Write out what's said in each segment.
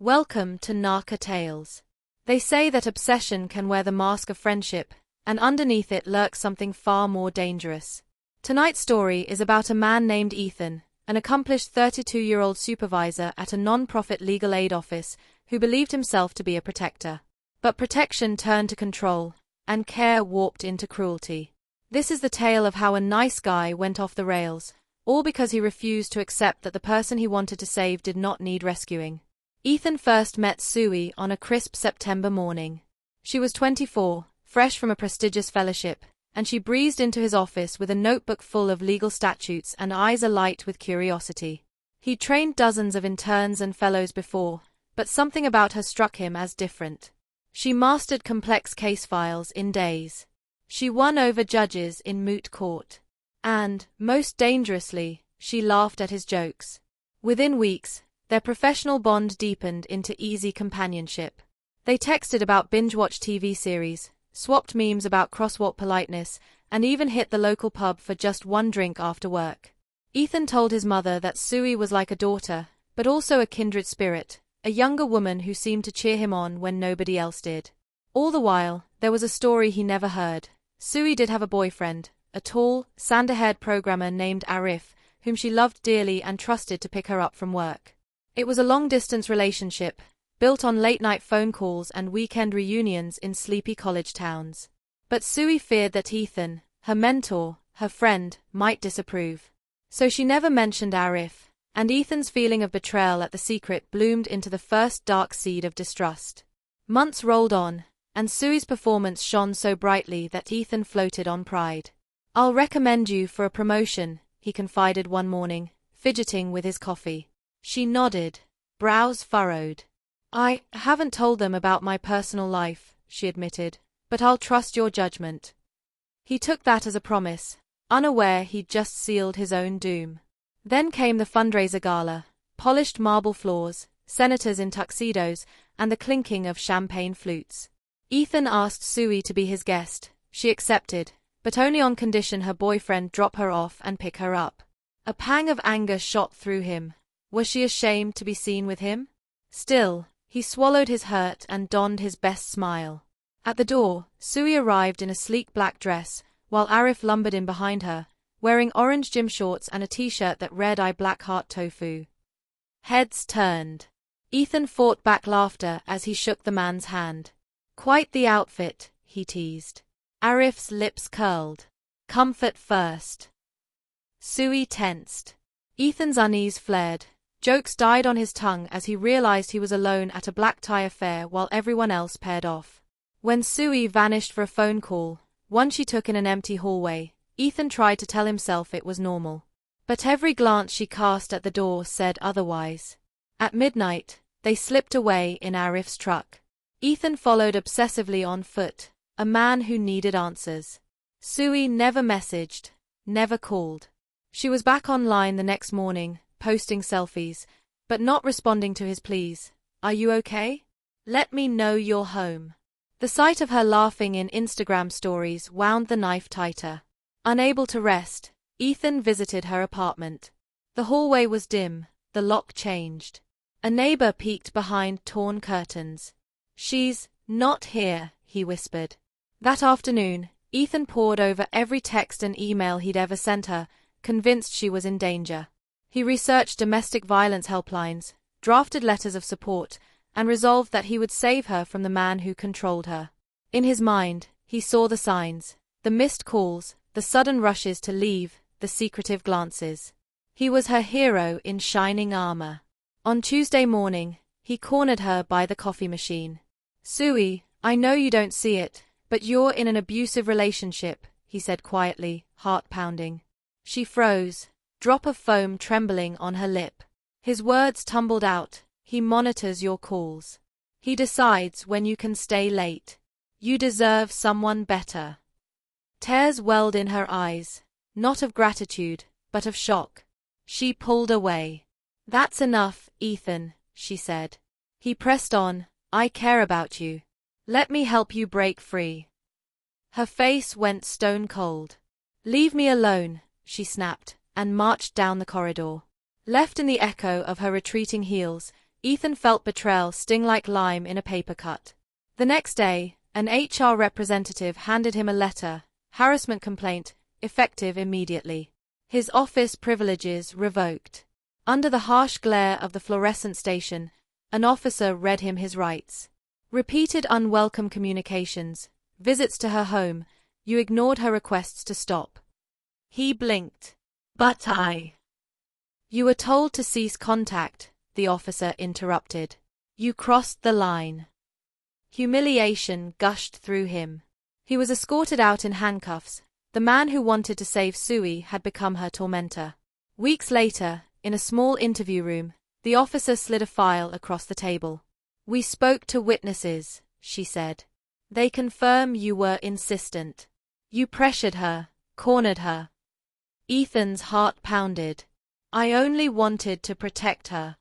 Welcome to Narca Tales. They say that obsession can wear the mask of friendship, and underneath it lurks something far more dangerous. Tonight's story is about a man named Ethan, an accomplished 32-year-old supervisor at a non-profit legal aid office who believed himself to be a protector. But protection turned to control, and care warped into cruelty. This is the tale of how a nice guy went off the rails, all because he refused to accept that the person he wanted to save did not need rescuing. Ethan first met Sue on a crisp September morning. She was 24, fresh from a prestigious fellowship, and she breezed into his office with a notebook full of legal statutes and eyes alight with curiosity. He'd trained dozens of interns and fellows before, but something about her struck him as different. She mastered complex case files in days. She won over judges in moot court. And, most dangerously, she laughed at his jokes. Within weeks, their professional bond deepened into easy companionship. They texted about binge-watch TV series, swapped memes about crosswalk politeness, and even hit the local pub for just one drink after work. Ethan told his mother that Sue was like a daughter, but also a kindred spirit, a younger woman who seemed to cheer him on when nobody else did. All the while, there was a story he never heard. Sue did have a boyfriend, a tall, sander-haired programmer named Arif, whom she loved dearly and trusted to pick her up from work. It was a long-distance relationship, built on late-night phone calls and weekend reunions in sleepy college towns. But Sue feared that Ethan, her mentor, her friend, might disapprove. So she never mentioned Arif, and Ethan's feeling of betrayal at the secret bloomed into the first dark seed of distrust. Months rolled on, and Sue's performance shone so brightly that Ethan floated on pride. "I'll recommend you for a promotion," he confided one morning, fidgeting with his coffee. She nodded, brows furrowed. "I haven't told them about my personal life," she admitted, "but I'll trust your judgment." He took that as a promise, unaware he'd just sealed his own doom. Then came the fundraiser gala, polished marble floors, senators in tuxedos, and the clinking of champagne flutes. Ethan asked Sue to be his guest. She accepted, but only on condition her boyfriend drop her off and pick her up. A pang of anger shot through him. Was she ashamed to be seen with him? Still, he swallowed his hurt and donned his best smile. At the door, Sue arrived in a sleek black dress, while Arif lumbered in behind her, wearing orange gym shorts and a t-shirt that read "I black heart tofu." Heads turned. Ethan fought back laughter as he shook the man's hand. "Quite the outfit," he teased. Arif's lips curled. "Comfort first." Sue tensed. Ethan's unease flared. Jokes died on his tongue as he realized he was alone at a black tie affair while everyone else paired off. When Sue vanished for a phone call, one she took in an empty hallway, Ethan tried to tell himself it was normal. But every glance she cast at the door said otherwise. At midnight, they slipped away in Arif's truck. Ethan followed obsessively on foot, a man who needed answers. Sue never messaged, never called. She was back online the next morning, posting selfies, but not responding to his pleas. "Are you okay? Let me know you're home." The sight of her laughing in Instagram stories wound the knife tighter. Unable to rest, Ethan visited her apartment. The hallway was dim, the lock changed. A neighbor peeked behind torn curtains. "She's not here," he whispered. That afternoon, Ethan pored over every text and email he'd ever sent her, convinced she was in danger. He researched domestic violence helplines, drafted letters of support, and resolved that he would save her from the man who controlled her. In his mind, he saw the signs, the missed calls, the sudden rushes to leave, the secretive glances. He was her hero in shining armor. On Tuesday morning, he cornered her by the coffee machine. "Sue, I know you don't see it, but you're in an abusive relationship," he said quietly, heart pounding. She froze, drop of foam trembling on her lip. His words tumbled out. "He monitors your calls. He decides when you can stay late. You deserve someone better." Tears welled in her eyes, not of gratitude, but of shock. She pulled away. "That's enough, Ethan," she said. He pressed on. "I care about you. Let me help you break free." Her face went stone cold. "Leave me alone," she snapped, and marched down the corridor. Left in the echo of her retreating heels, Ethan felt betrayal sting like lime in a paper cut. The next day, an HR representative handed him a letter, harassment complaint, effective immediately. His office privileges revoked. Under the harsh glare of the fluorescent station, an officer read him his rights. Repeated unwelcome communications, visits to her home, you ignored her requests to stop. He blinked. But You were told to cease contact, the officer interrupted. You crossed the line. Humiliation gushed through him. He was escorted out in handcuffs. The man who wanted to save Sui had become her tormentor. Weeks later, in a small interview room, the officer slid a file across the table. We spoke to witnesses, she said. They confirm you were insistent. You pressured her, cornered her. Ethan's heart pounded. I only wanted to protect her.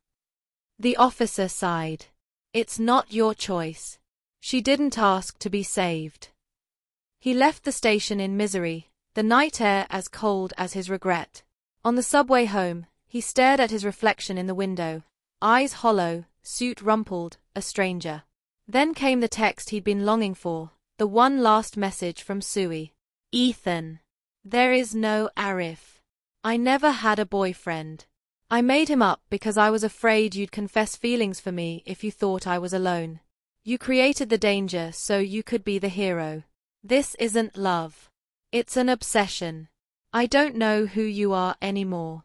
The officer sighed. It's not your choice. She didn't ask to be saved. He left the station in misery, the night air as cold as his regret. On the subway home, he stared at his reflection in the window, eyes hollow, suit rumpled, a stranger. Then came the text he'd been longing for, the one last message from Sui. Ethan. There is no Arif. I never had a boyfriend. I made him up because I was afraid you'd confess feelings for me if you thought I was alone. You created the danger so you could be the hero. This isn't love. It's an obsession. I don't know who you are anymore.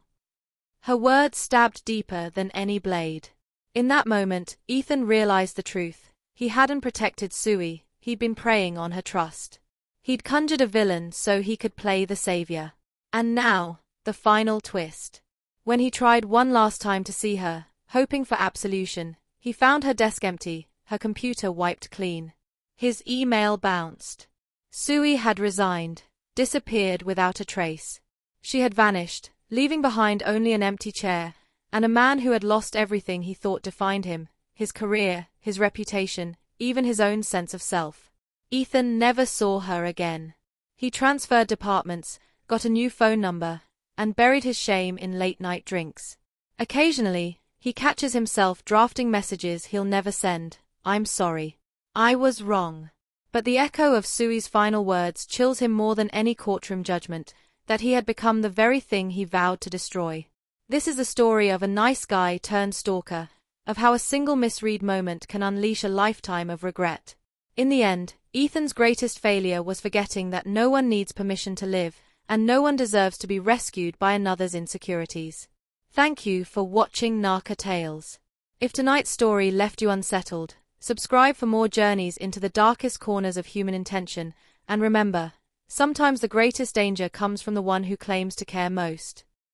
Her words stabbed deeper than any blade. In that moment, Ethan realized the truth. He hadn't protected Sui, he'd been preying on her trust. He'd conjured a villain so he could play the savior. And now, the final twist. When he tried one last time to see her, hoping for absolution, he found her desk empty, her computer wiped clean. His email bounced. Sui had resigned, disappeared without a trace. She had vanished, leaving behind only an empty chair, and a man who had lost everything he thought defined him, his career, his reputation, even his own sense of self. Ethan never saw her again. He transferred departments, got a new phone number, and buried his shame in late-night drinks. Occasionally, he catches himself drafting messages he'll never send. I'm sorry. I was wrong. But the echo of Sui's final words chills him more than any courtroom judgment, that he had become the very thing he vowed to destroy. This is the story of a nice guy turned stalker, of how a single misread moment can unleash a lifetime of regret. In the end, Ethan's greatest failure was forgetting that no one needs permission to live, and no one deserves to be rescued by another's insecurities. Thank you for watching Narca Tales. If tonight's story left you unsettled, subscribe for more journeys into the darkest corners of human intention, and remember, sometimes the greatest danger comes from the one who claims to care most.